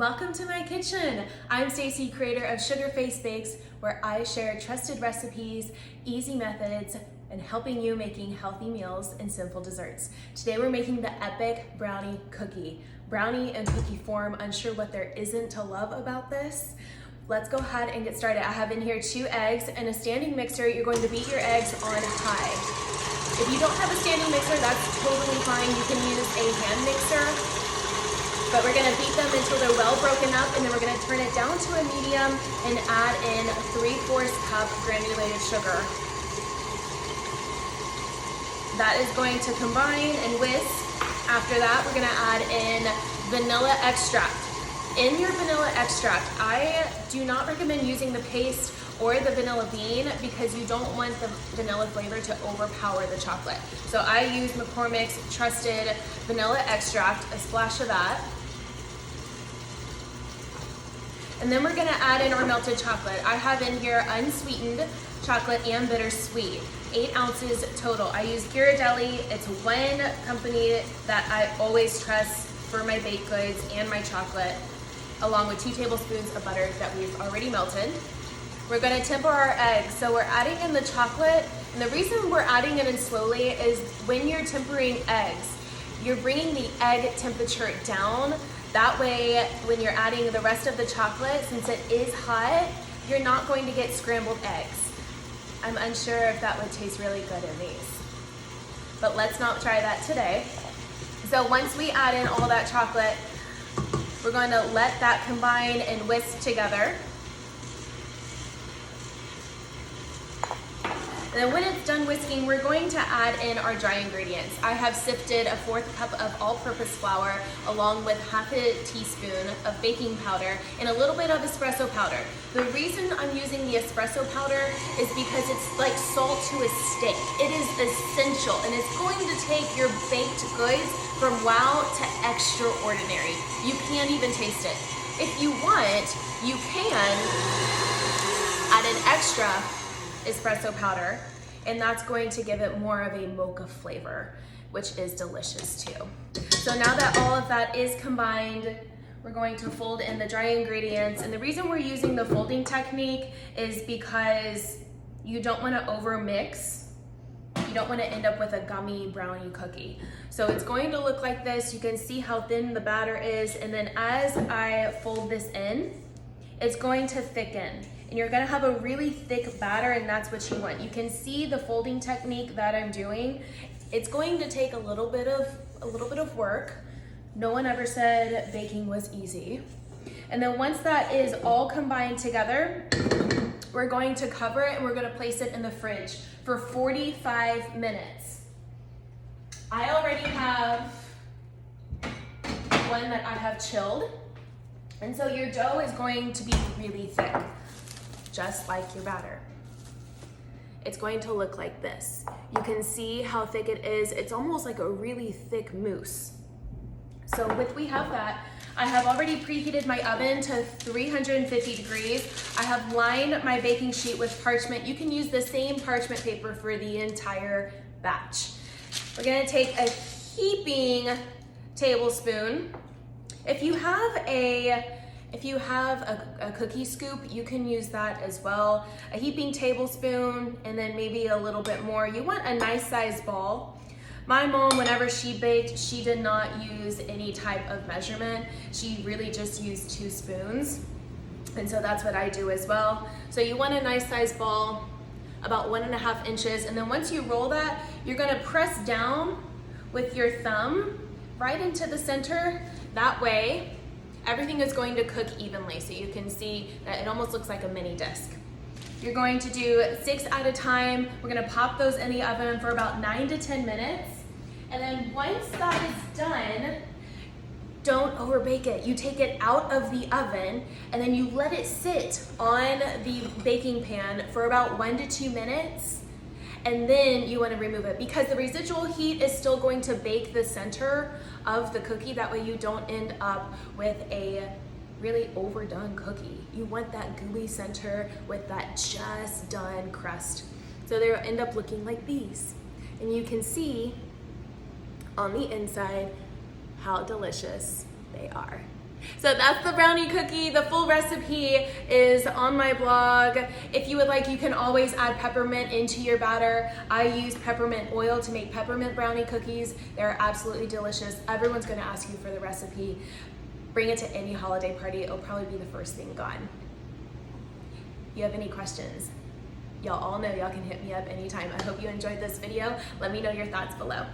Welcome to my kitchen. I'm Stacy, creator of Sugar Face Bakes, where I share trusted recipes, easy methods, and helping you making healthy meals and simple desserts. Today we're making the epic brownie cookie. Brownie in cookie form, unsure what there isn't to love about this. Let's go ahead and get started. I have in here 2 eggs and a standing mixer. You're going to beat your eggs on high. If you don't have a standing mixer, that's totally fine. You can use a hand mixer, but we're gonna beat them until they're well broken up, and then we're gonna turn it down to a medium and add in 3/4 cup granulated sugar. That is going to combine and whisk. After that, we're gonna add in vanilla extract. In your vanilla extract, I do not recommend using the paste or the vanilla bean because you don't want the vanilla flavor to overpower the chocolate. So I use McCormick's trusted vanilla extract, a splash of that. And then we're gonna add in our melted chocolate. I have in here unsweetened chocolate and bittersweet, 8 ounces total. I use Ghirardelli. It's one company that I always trust for my baked goods and my chocolate, along with 2 tablespoons of butter that we've already melted. We're gonna temper our eggs. So we're adding in the chocolate, and the reason we're adding it in slowly is when you're tempering eggs, you're bringing the egg temperature down. That way, when you're adding the rest of the chocolate, since it is hot, you're not going to get scrambled eggs. I'm unsure if that would taste really good in these, but let's not try that today. So once we add in all that chocolate, we're going to let that combine and whisk together. And then when it's done whisking, we're going to add in our dry ingredients. I have sifted a 1/4 cup of all-purpose flour along with 1/2 teaspoon of baking powder and a little bit of espresso powder. The reason I'm using the espresso powder is because it's like salt to a steak. It is essential, and it's going to take your baked goods from wow to extraordinary. You can't even taste it. If you want, you can add an extra espresso powder, and that's going to give it more of a mocha flavor, which is delicious too. So now that all of that is combined, we're going to fold in the dry ingredients. And the reason we're using the folding technique is because you don't want to over mix. You don't want to end up with a gummy brownie cookie. So it's going to look like this. You can see how thin the batter is, and then as I fold this in, it's going to thicken. And you're gonna have a really thick batter, and that's what you want. You can see the folding technique that I'm doing. It's going to take a little bit of work. No one ever said baking was easy. And then once that is all combined together, we're going to cover it and we're gonna place it in the fridge for 45 minutes. I already have one that I have chilled. And so your dough is going to be really thick, just like your batter. It's going to look like this. You can see how thick it is. It's almost like a really thick mousse. So we have that. I have already preheated my oven to 350 degrees. I have lined my baking sheet with parchment. You can use the same parchment paper for the entire batch. We're gonna take a heaping tablespoon. If you have a cookie scoop, you can use that as well. A heaping tablespoon, and then maybe a little bit more. You want a nice sized ball. My mom, whenever she baked, she did not use any type of measurement. She really just used 2 spoons. And so that's what I do as well. So you want a nice sized ball, about 1.5 inches. And then once you roll that, you're gonna press down with your thumb right into the center. That way, everything is going to cook evenly, so you can see that it almost looks like a mini disc. You're going to do 6 at a time. We're gonna pop those in the oven for about 9 to 10 minutes. And then once that is done, don't overbake it. You take it out of the oven and then you let it sit on the baking pan for about 1 to 2 minutes. And then you want to remove it because the residual heat is still going to bake the center of the cookie. That way you don't end up with a really overdone cookie. You want that gooey center with that just done crust. So they'll end up looking like these. And you can see on the inside how delicious they are. So that's the brownie cookie. The full recipe is on my blog. If you would like, you can always add peppermint into your batter. I use peppermint oil to make peppermint brownie cookies. They're absolutely delicious. Everyone's gonna ask you for the recipe. Bring it to any holiday party. It'll probably be the first thing gone. You have any questions? Y'all all know y'all can hit me up anytime. I hope you enjoyed this video. Let me know your thoughts below.